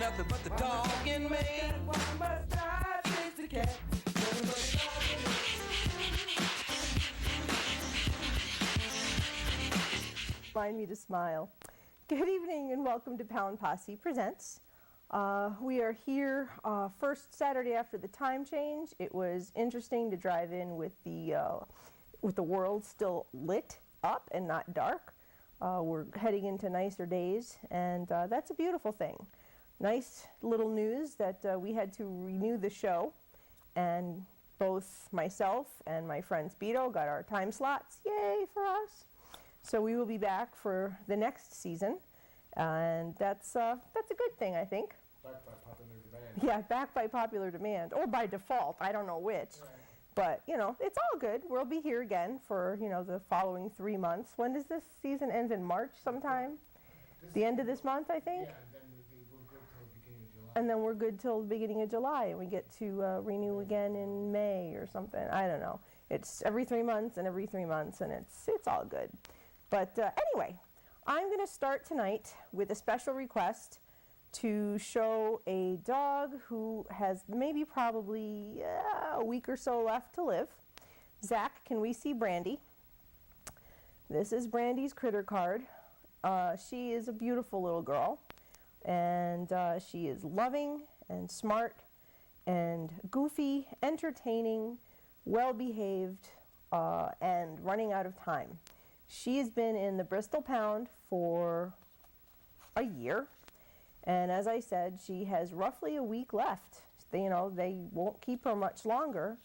nothing but the dog in me. One must die, chase the cat. Remind me to smile. Good evening and welcome to Posse Presents. We are here first Saturday after the time change. It was interesting to drive in with the world still lit up and not dark. We're heading into nicer days, and that's a beautiful thing. Nice little news that we had to renew the show, and both myself and my friend Speedo got our time slots. Yay for us! So we will be back for the next season, and that's a good thing, I think. Back by popular demand. Yeah, back by popular demand, or by default, I don't know which. Right. But, it's all good. We'll be here again for, the following 3 months. When does this season end? In March sometime? The end of this month, I think? Yeah, and then we're good till the beginning of July. And then we're good till the beginning of July, and we get to renew again in May or something. I don't know. It's every 3 months and every 3 months, and it's all good. But anyway, I'm going to start tonight with a special request to show a dog who has probably a week or so left to live. Zach, can we see Brandy? This is Brandy's critter card. She is a beautiful little girl, and she is loving and smart and goofy, entertaining, well-behaved, and running out of time. She has been in the Bristol pound for a year. And as I said, she has roughly a week left. They won't keep her much longer.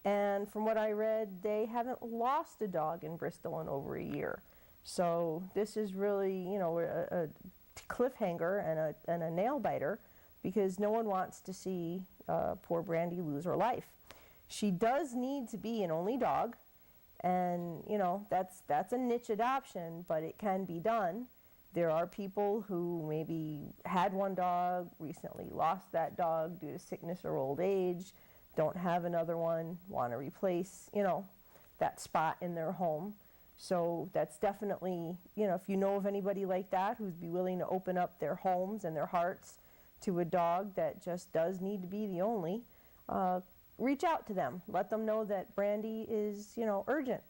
And from what I read, they haven't lost a dog in Bristol in over a year. So this is really, a cliffhanger and a nail biter, because no one wants to see poor Brandy lose her life. She does need to be an only dog, and that's a niche adoption, but it can be done. There are people who maybe had one dog, recently lost that dog due to sickness or old age, don't have another one, want to replace, that spot in their home. So that's definitely, if you know of anybody like that who's be willing to open up their homes and their hearts to a dog that just does need to be the only, reach out to them. Let them know that Brandy is, urgent.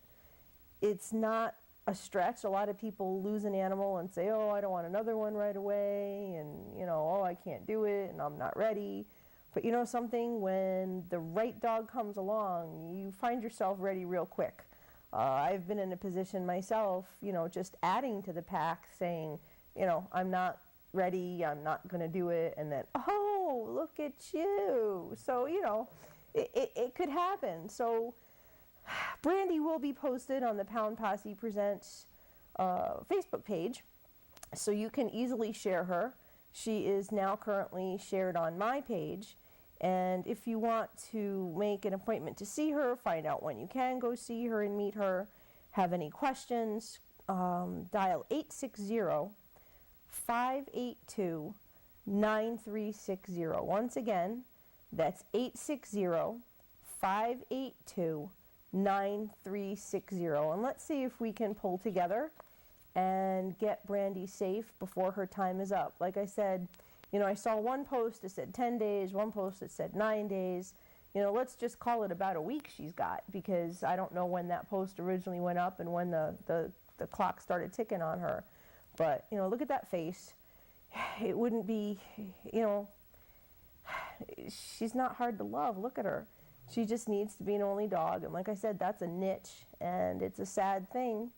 It's not a stretch. A lot of people lose an animal and say, oh, I don't want another one right away, and oh, I can't do it, and I'm not ready. But something, when the right dog comes along, you find yourself ready real quick. I've been in a position myself, just adding to the pack, saying, I'm not ready, I'm not going to do it, and then, oh, look at you. So, it could happen. So Brandy will be posted on the Posse Presents Facebook page, so you can easily share her. She is now currently shared on my page, and if you want to make an appointment to see her, find out when you can go see her and meet her, have any questions, dial 860-582-9360. Once again, that's 860-582-9360. And let's see if we can pull together and get Brandy safe before her time is up. Like I said, I saw one post that said 10 days, one post that said 9 days. Let's just call it about a week she's got, because I don't know when that post originally went up and when the clock started ticking on her. But, look at that face. It wouldn't be, she's not hard to love. Look at her. She just needs to be an only dog. And like I said, that's a niche, and it's a sad thing,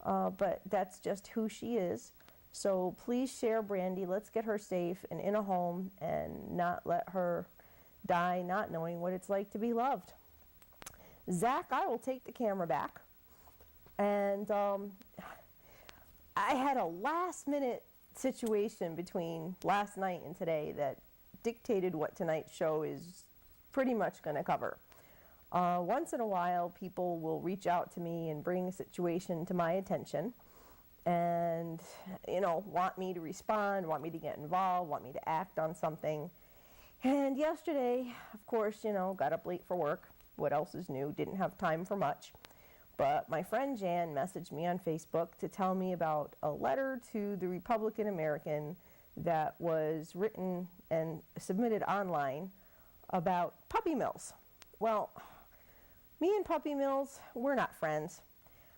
but that's just who she is. So please share Brandy. Let's get her safe and in a home and not let her die not knowing what it's like to be loved. Zach, I will take the camera back. And I had a last-minute situation between last night and today that dictated what tonight's show is pretty much going to cover. Once in a while, people will reach out to me and bring a situation to my attention and, want me to respond, want me to get involved, want me to act on something. And yesterday, of course, got up late for work. What else is new? Didn't have time for much. But my friend Jan messaged me on Facebook to tell me about a letter to the Republican American that was written and submitted online about puppy mills. Well, me and puppy mills, we're not friends.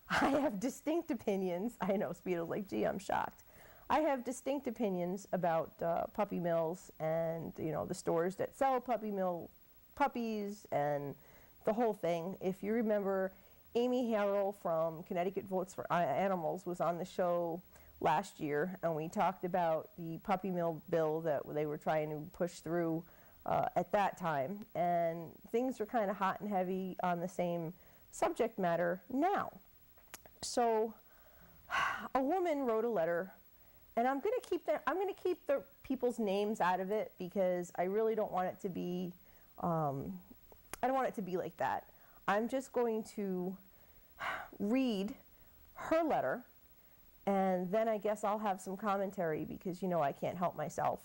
I have distinct opinions. I know, Speedo's like, gee, I'm shocked. I have distinct opinions about puppy mills and, you know, the stores that sell puppies and the whole thing. If you remember, Amy Harrell from Connecticut Votes for Animals was on the show last year, and we talked about the puppy mill bill that they were trying to push through at that time, and things are kind of hot and heavy on the same subject matter now. So a woman wrote a letter, and I'm going to keep the people's names out of it because I really don't want it to be I don't want it to be like that. I'm just going to read her letter, and then I guess I'll have some commentary because, you know, I can't help myself.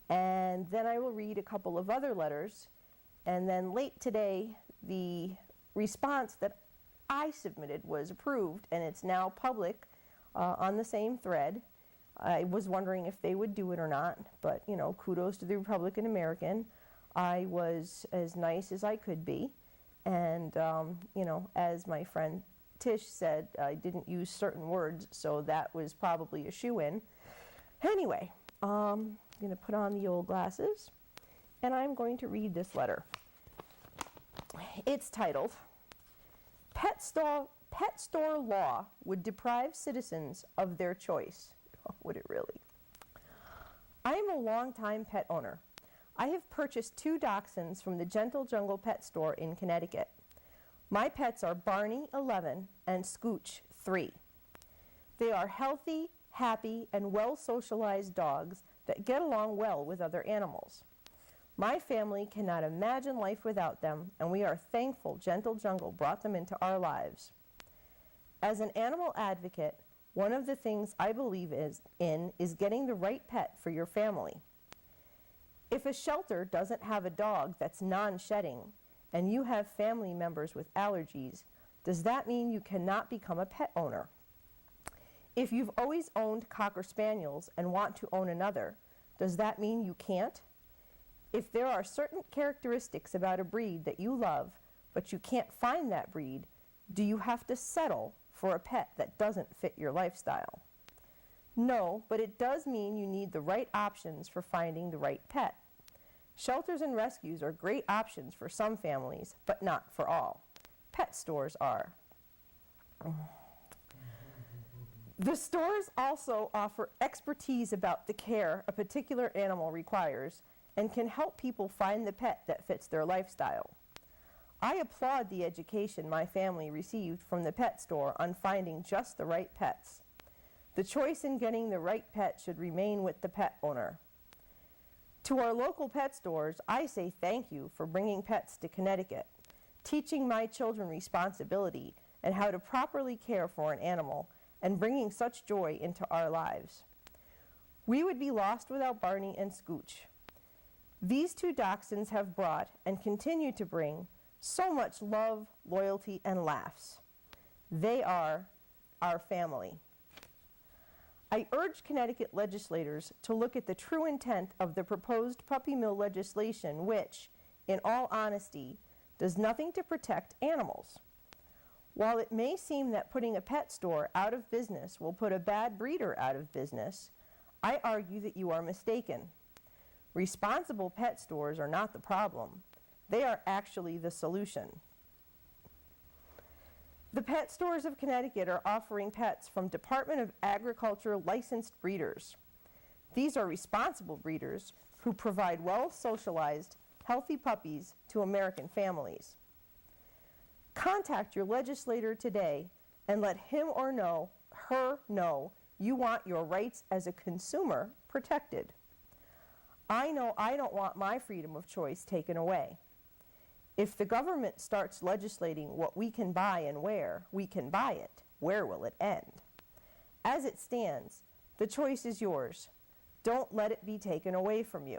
And then I will read a couple of other letters, and then late today, the response that I submitted was approved, and it's now public on the same thread. I was wondering if they would do it or not, but, you know, kudos to the Republican American. I was as nice as I could be, and, you know, as my friend Tish said, I didn't use certain words, so that was probably a shoo-in. Anyway, I'm going to put on the old glasses, and I'm going to read this letter. It's titled, Pet Store Law Would Deprive Citizens of Their Choice. Oh, would it really? I am a longtime pet owner. I have purchased 2 dachshunds from the Gentle Jungle Pet Store in Connecticut. My pets are Barney, 11, and Scooch, 3. They are healthy, happy, and well-socialized dogs that get along well with other animals. My family cannot imagine life without them, and we are thankful Gentle Jungle brought them into our lives. As an animal advocate, one of the things I believe is getting the right pet for your family. If a shelter doesn't have a dog that's non-shedding, and you have family members with allergies, does that mean you cannot become a pet owner? If you've always owned Cocker Spaniels and want to own another, does that mean you can't? If there are certain characteristics about a breed that you love, but you can't find that breed, do you have to settle for a pet that doesn't fit your lifestyle? No, but it does mean you need the right options for finding the right pet. Shelters and rescues are great options for some families, but not for all. Pet stores are. The stores also offer expertise about the care a particular animal requires and can help people find the pet that fits their lifestyle. I applaud the education my family received from the pet store on finding just the right pets. The choice in getting the right pet should remain with the pet owner. To our local pet stores, I say thank you for bringing pets to Connecticut, teaching my children responsibility and how to properly care for an animal, and bringing such joy into our lives. We would be lost without Barney and Scooch. These 2 dachshunds have brought, and continue to bring, so much love, loyalty, and laughs. They are our family. I urge Connecticut legislators to look at the true intent of the proposed puppy mill legislation, which, in all honesty, does nothing to protect animals. While it may seem that putting a pet store out of business will put a bad breeder out of business, I argue that you are mistaken. Responsible pet stores are not the problem. They are actually the solution. The pet stores of Connecticut are offering pets from Department of Agriculture licensed breeders. These are responsible breeders who provide well-socialized, healthy puppies to American families. Contact your legislator today and let him or her know you want your rights as a consumer protected. I know I don't want my freedom of choice taken away. If the government starts legislating what we can buy and where we can buy it, where will it end? As it stands, the choice is yours. Don't let it be taken away from you.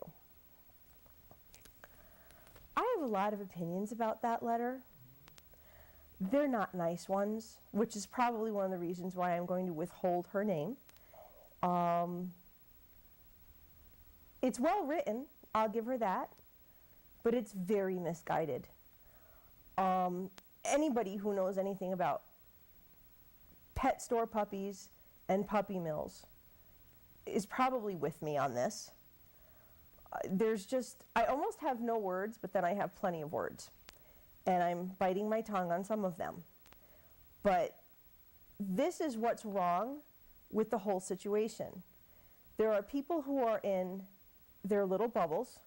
I have a lot of opinions about that letter. They're not nice ones, which is probably one of the reasons why I'm going to withhold her name. It's well written, I'll give her that, but it's very misguided. Anybody who knows anything about pet store puppies and puppy mills is probably with me on this. I almost have no words, but then I have plenty of words. And I'm biting my tongue on some of them. But this is what's wrong with the whole situation. There are people who are in their little bubbles.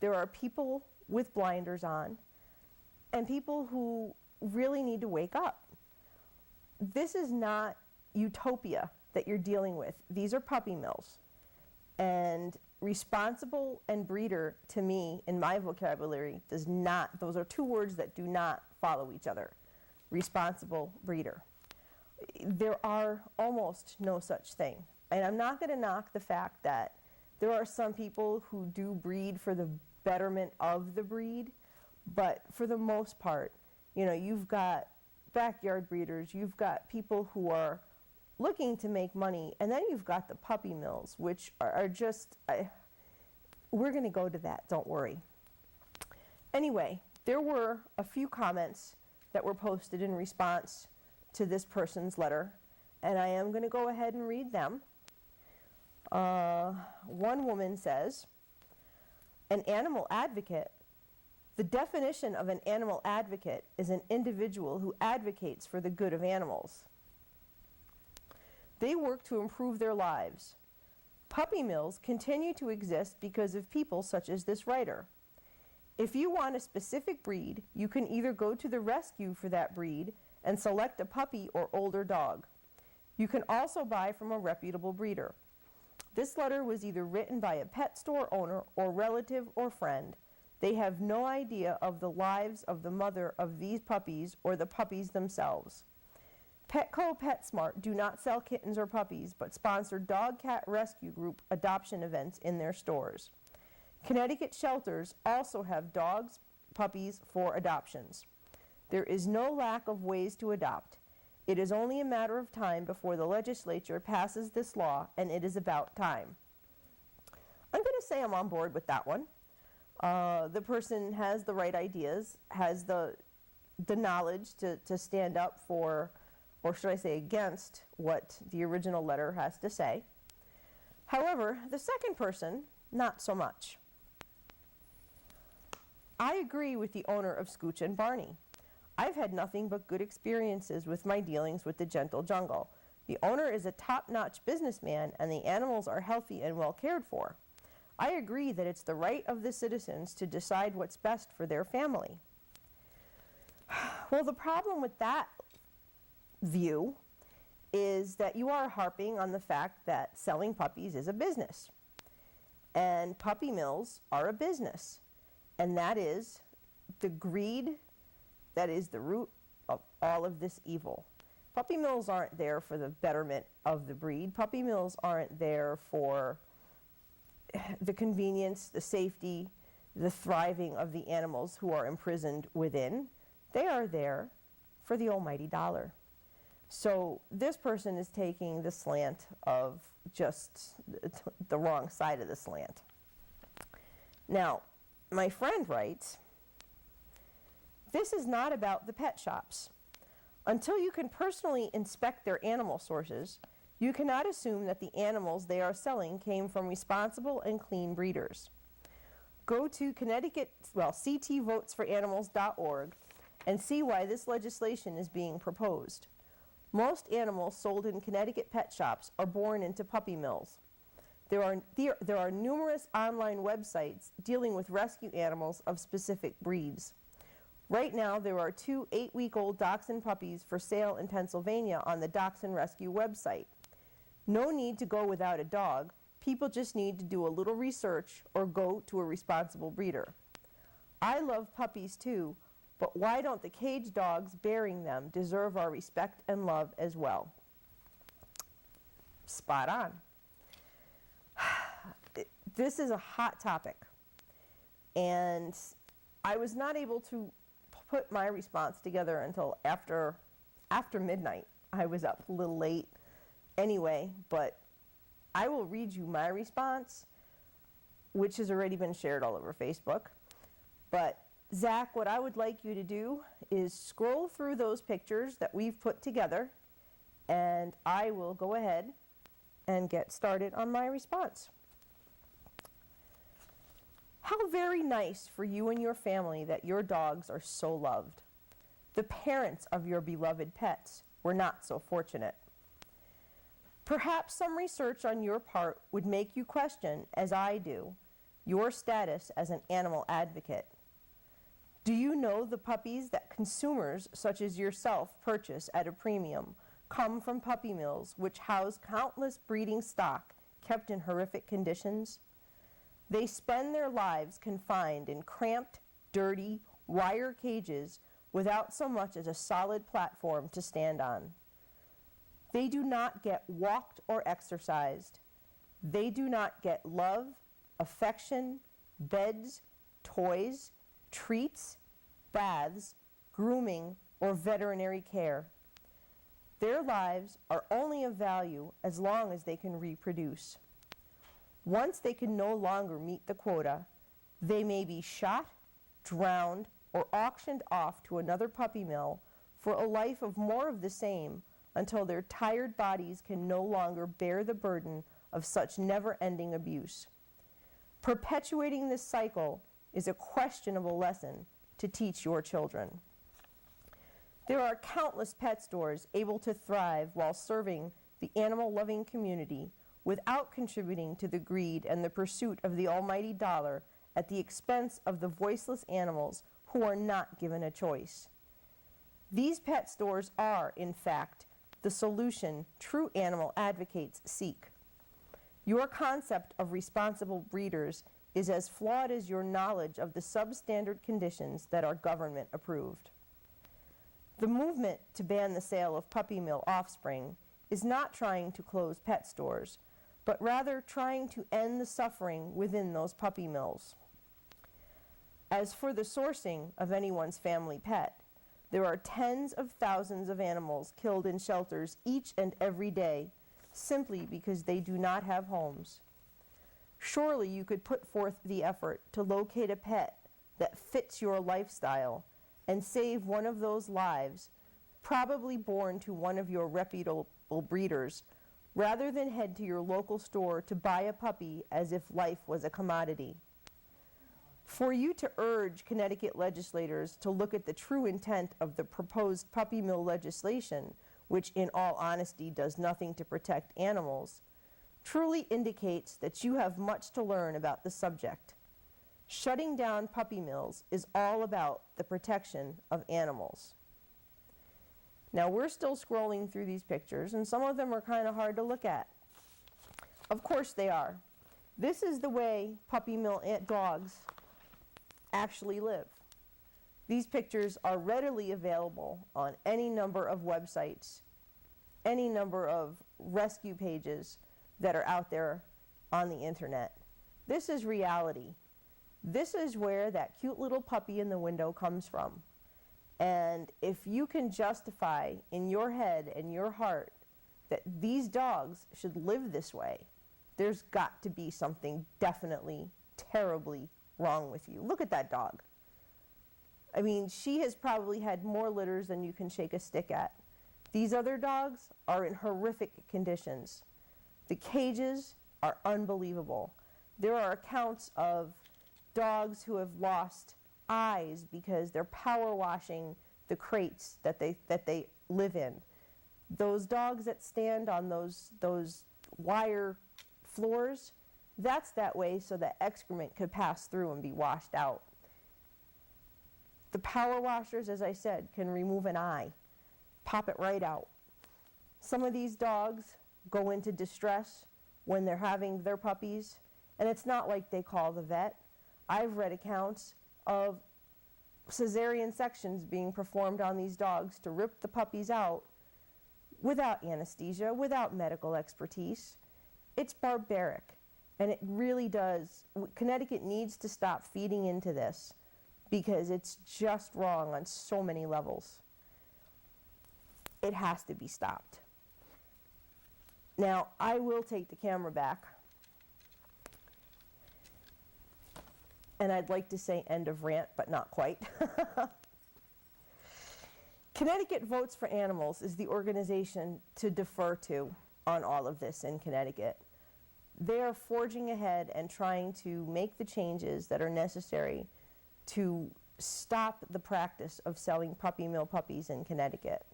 There are people with blinders on, and people who really need to wake up. This is not utopia that you're dealing with. These are puppy mills. And responsible and breeder, to me, in my vocabulary, does not, those are two words that do not follow each other. Responsible breeder. There are almost no such thing. And I'm not going to knock the fact that there are some people who do breed for the betterment of the breed, but for the most part, you know, you've got backyard breeders, you've got people who are looking to make money, and then you've got the puppy mills, which are just, we're going to go to that, don't worry. Anyway, there were a few comments that were posted in response to this person's letter, and I am going to go ahead and read them. One woman says, an animal advocate. The definition of an animal advocate is an individual who advocates for the good of animals. They work to improve their lives. Puppy mills continue to exist because of people such as this writer. If you want a specific breed, you can either go to the rescue for that breed and select a puppy or older dog. You can also buy from a reputable breeder. This letter was either written by a pet store owner or relative or friend. They have no idea of the lives of the mother of these puppies or the puppies themselves. Petco PetSmart do not sell kittens or puppies, but sponsor dog-cat rescue group adoption events in their stores. Connecticut shelters also have dogs, puppies for adoptions. There is no lack of ways to adopt. It is only a matter of time before the legislature passes this law, and it is about time. I'm going to say I'm on board with that one. The person has the right ideas, has the knowledge to stand up for, or should I say against, what the original letter has to say. However, the second person, not so much. I agree with the owner of Scooch and Barney. I've had nothing but good experiences with my dealings with the Gentle Jungle. The owner is a top-notch businessman, and the animals are healthy and well cared for. I agree that it's the right of the citizens to decide what's best for their family. Well, the problem with that view is that you are harping on the fact that selling puppies is a business. And puppy mills are a business. And that is the greed that is the root of all of this evil. Puppy mills aren't there for the betterment of the breed. Puppy mills aren't there for the convenience, the safety, the thriving of the animals who are imprisoned within. They are there for the almighty dollar. So this person is taking the slant of just the wrong side of the slant. Now, my friend writes, this is not about the pet shops. Until you can personally inspect their animal sources, you cannot assume that the animals they are selling came from responsible and clean breeders. Go to ctvotes4animals.org and see why this legislation is being proposed. Most animals sold in Connecticut pet shops are born into puppy mills. There are numerous online websites dealing with rescue animals of specific breeds. Right now, there are 2 8-week-old dachshund puppies for sale in Pennsylvania on the Dachshund Rescue website. No need to go without a dog. People just need to do a little research or go to a responsible breeder. I love puppies too, but why don't the cage dogs bearing them deserve our respect and love as well? Spot on. This is a hot topic, and I was not able to put my response together until after midnight. I was up a little late anyway, but I will read you my response. which has already been shared all over Facebook. But Zach, what I would like you to do is scroll through those pictures that we've put together, and I will go ahead and get started on my response. How very nice for you and your family that your dogs are so loved. The parents of your beloved pets were not so fortunate. Perhaps some research on your part would make you question, as I do, your status as an animal advocate. Do you know the puppies that consumers such as yourself purchase at a premium come from puppy mills which house countless breeding stock kept in horrific conditions? They spend their lives confined in cramped, dirty, wire cages without so much as a solid platform to stand on. They do not get walked or exercised. They do not get love, affection, beds, toys, treats, baths, grooming, or veterinary care. Their lives are only of value as long as they can reproduce. Once they can no longer meet the quota, they may be shot, drowned, or auctioned off to another puppy mill for a life of more of the same until their tired bodies can no longer bear the burden of such never-ending abuse. Perpetuating this cycle is a questionable lesson to teach your children. There are countless pet stores able to thrive while serving the animal-loving community without contributing to the greed and the pursuit of the almighty dollar at the expense of the voiceless animals who are not given a choice. These pet stores are, in fact, the solution true animal advocates seek. Your concept of responsible breeders is as flawed as your knowledge of the substandard conditions that are government approved. The movement to ban the sale of puppy mill offspring is not trying to close pet stores, but rather trying to end the suffering within those puppy mills. As for the sourcing of anyone's family pet, there are tens of thousands of animals killed in shelters each and every day simply because they do not have homes. Surely you could put forth the effort to locate a pet that fits your lifestyle and save one of those lives, probably born to one of your reputable breeders, rather than head to your local store to buy a puppy as if life was a commodity. For you to urge Connecticut legislators to look at the true intent of the proposed puppy mill legislation, which in all honesty does nothing to protect animals, truly indicates that you have much to learn about the subject. Shutting down puppy mills is all about the protection of animals. Now we're still scrolling through these pictures, and some of them are kind of hard to look at. Of course they are. This is the way puppy mill dogs actually live. These pictures are readily available on any number of websites, any number of rescue pages that are out there on the internet. This is reality. This is where that cute little puppy in the window comes from. And if you can justify in your head and your heart that these dogs should live this way, there's got to be something definitely, terribly wrong with you. Look at that dog. I mean, she has probably had more litters than you can shake a stick at. These other dogs are in horrific conditions. The cages are unbelievable. There are accounts of dogs who have lost eyes because they're power washing the crates that they live in. Those dogs that stand on those wire floors, that's that way so that excrement could pass through and be washed out. The power washers, as I said, can remove an eye, pop it right out. Some of these dogs go into distress when they're having their puppies, and it's not like they call the vet. I've read accounts of cesarean sections being performed on these dogs to rip the puppies out without anesthesia, without medical expertise. It's barbaric, and it really does. Connecticut needs to stop feeding into this because it's just wrong on so many levels. It has to be stopped. Now, I will take the camera back. And I'd like to say end of rant, but not quite. Connecticut Votes for Animals is the organization to defer to on all of this in Connecticut. They are forging ahead and trying to make the changes that are necessary to stop the practice of selling puppy mill puppies in Connecticut.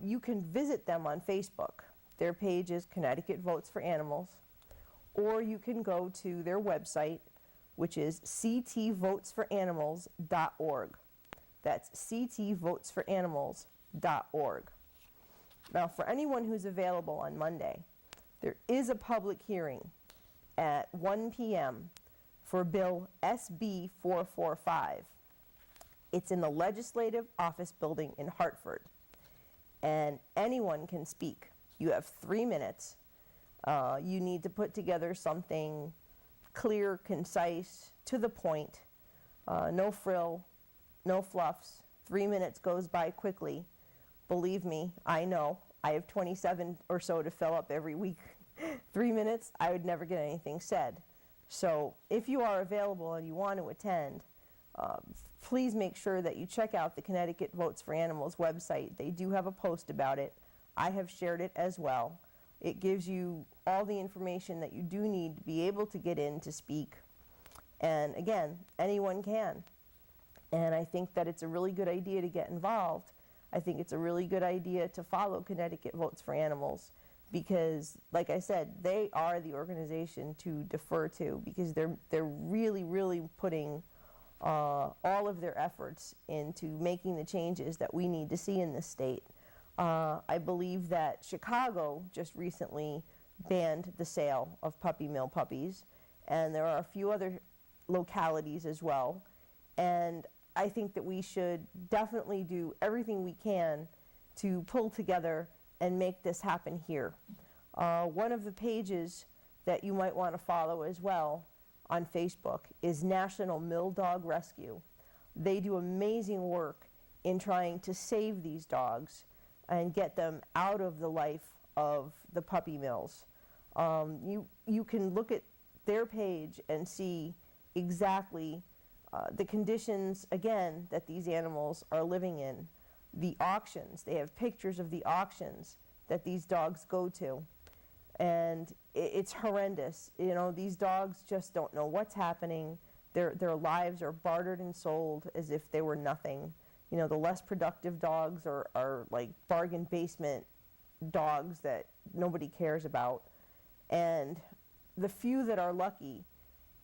You can visit them on Facebook. Their page is Connecticut Votes for Animals, or you can go to their website, which is ctvotesforanimals.org. That's ctvotesforanimals.org. Now, for anyone who's available on Monday, there is a public hearing at 1 p.m. for Bill SB 445. It's in the Legislative Office Building in Hartford, and anyone can speak. You have 3 minutes. You need to put together something clear, concise, to the point, no frill, no fluffs. 3 minutes goes by quickly. Believe me, I know. I have 27 or so to fill up every week. 3 minutes, I would never get anything said. So if you are available and you want to attend, please make sure that you check out the Connecticut Votes for Animals website. They do have a post about it. I have shared it as well. It gives you all the information that you do need to be able to get in to speak. And again, anyone can. And I think that it's a really good idea to get involved. I think it's a really good idea to follow Connecticut Votes for Animals because, like I said, they are the organization to defer to because they're really, really putting all of their efforts into making the changes that we need to see in this state. I believe that Chicago just recently banned the sale of puppy mill puppies, and there are a few other localities as well. And I think that we should definitely do everything we can to pull together and make this happen here. One of the pages that you might want to follow as well on Facebook is National Mill Dog Rescue. They do amazing work in trying to save these dogs and get them out of the life of the puppy mills. You can look at their page and see exactly the conditions, again, that these animals are living in. The auctions, they have pictures of the auctions that these dogs go to. And it's horrendous. You know, these dogs just don't know what's happening. Their lives are bartered and sold as if they were nothing. You know, the less productive dogs are like bargain basement dogs that nobody cares about. And the few that are lucky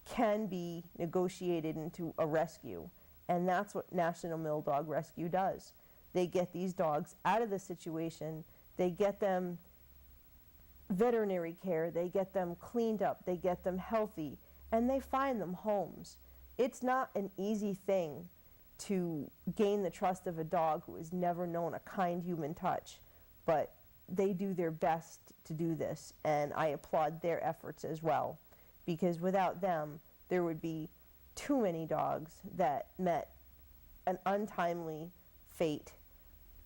can be negotiated into a rescue. And that's what National Mill Dog Rescue does. They get these dogs out of the situation. They get them veterinary care. They get them cleaned up. They get them healthy. And they find them homes. It's not an easy thing to gain the trust of a dog who has never known a kind human touch. But they do their best to do this. And I applaud their efforts as well. Because without them, there would be too many dogs that met an untimely fate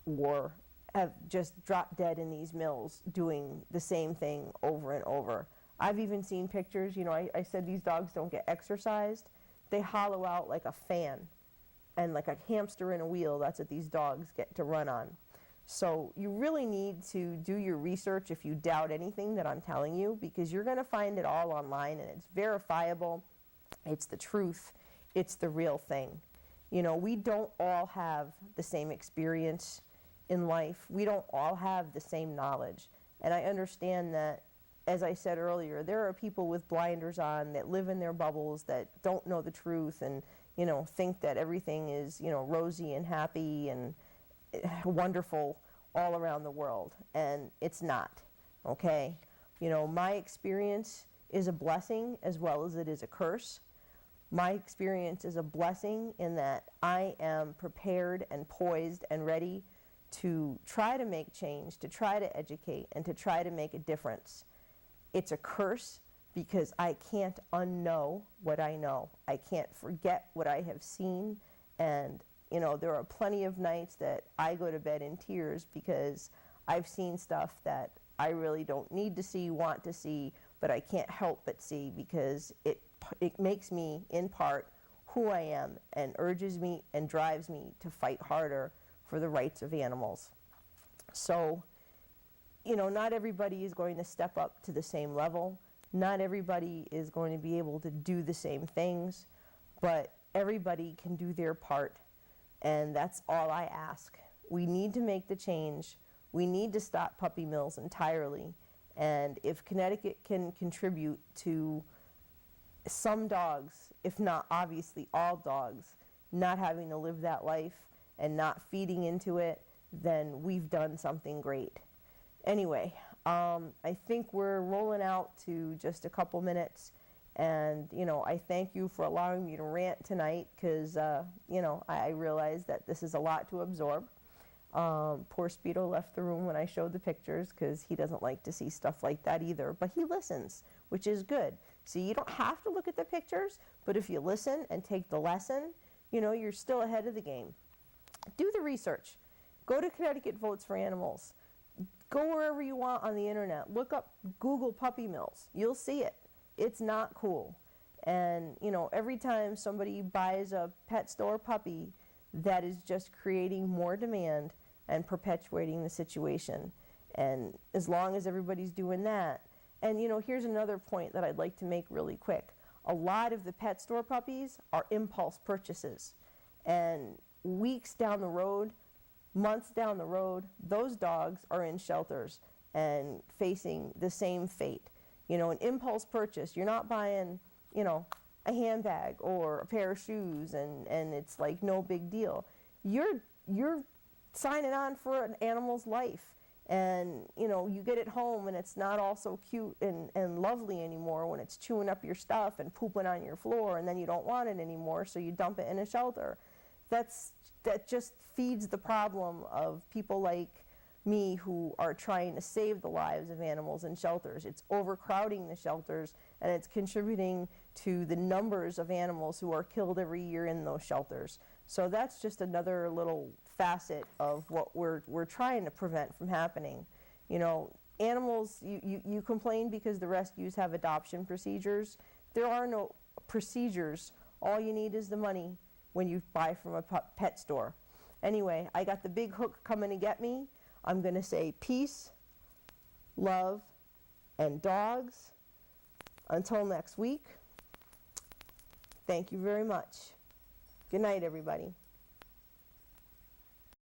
or have just dropped dead in these mills doing the same thing over and over. I've even seen pictures, you know, I said these dogs don't get exercised. They hollow out like a fan and like a hamster in a wheel. That's what these dogs get to run on. So you really need to do your research if you doubt anything that I'm telling you, because you're going to find it all online and it's verifiable. It's the truth. It's the real thing. You know, we don't all have the same experience in life. We don't all have the same knowledge. And I understand that, as I said earlier, there are people with blinders on that live in their bubbles that don't know the truth and, you know, think that everything is, you know, rosy and happy and wonderful all around the world, and it's not, okay? You know, my experience is a blessing as well as it is a curse. My experience is a blessing in that I am prepared and poised and ready to try to make change, to try to educate, and to try to make a difference. It's a curse because I can't unknow what I know. I can't forget what I have seen, and you know, there are plenty of nights that I go to bed in tears because I've seen stuff that I really don't need to see, want to see, but I can't help but see because it it makes me, in part, who I am and urges me and drives me to fight harder for the rights of animals. So, you know, not everybody is going to step up to the same level. Not everybody is going to be able to do the same things, but everybody can do their part, and that's all I ask. We need to make the change. We need to stop puppy mills entirely, and if Connecticut can contribute to some dogs, if not obviously all dogs, not having to live that life and not feeding into it, then we've done something great. Anyway, I think we're rolling out to just a couple minutes, and you know, I thank you for allowing me to rant tonight, because you know, I realize that this is a lot to absorb. Poor Speedo left the room when I showed the pictures, because he doesn't like to see stuff like that either, but he listens, which is good. So you don't have to look at the pictures, but if you listen and take the lesson, you know, you're still ahead of the game. Do the research. Go to Connecticut Votes for Animals. Go wherever you want on the internet. Look up Google puppy mills. You'll see it. It's not cool. And, you know, every time somebody buys a pet store puppy, that is just creating more demand and perpetuating the situation. And as long as everybody's doing that, and you know, here's another point that I'd like to make really quick. A lot of the pet store puppies are impulse purchases. And weeks down the road, months down the road, those dogs are in shelters and facing the same fate. You know, an impulse purchase, you're not buying, you know, a handbag or a pair of shoes and it's like no big deal. You're signing on for an animal's life. And, you know, you get it home and it's not all so cute and lovely anymore when it's chewing up your stuff and pooping on your floor, and then you don't want it anymore, so you dump it in a shelter. That just feeds the problem of people like me who are trying to save the lives of animals in shelters. It's overcrowding the shelters, and it's contributing to the numbers of animals who are killed every year in those shelters. So that's just another little facet of what we're trying to prevent from happening. You know, animals, you complain because the rescues have adoption procedures. There are no procedures. All you need is the money when you buy from a pet store. Anyway, I got the big hook coming to get me. I'm going to say peace, love, and dogs. Until next week, thank you very much. Good night, everybody.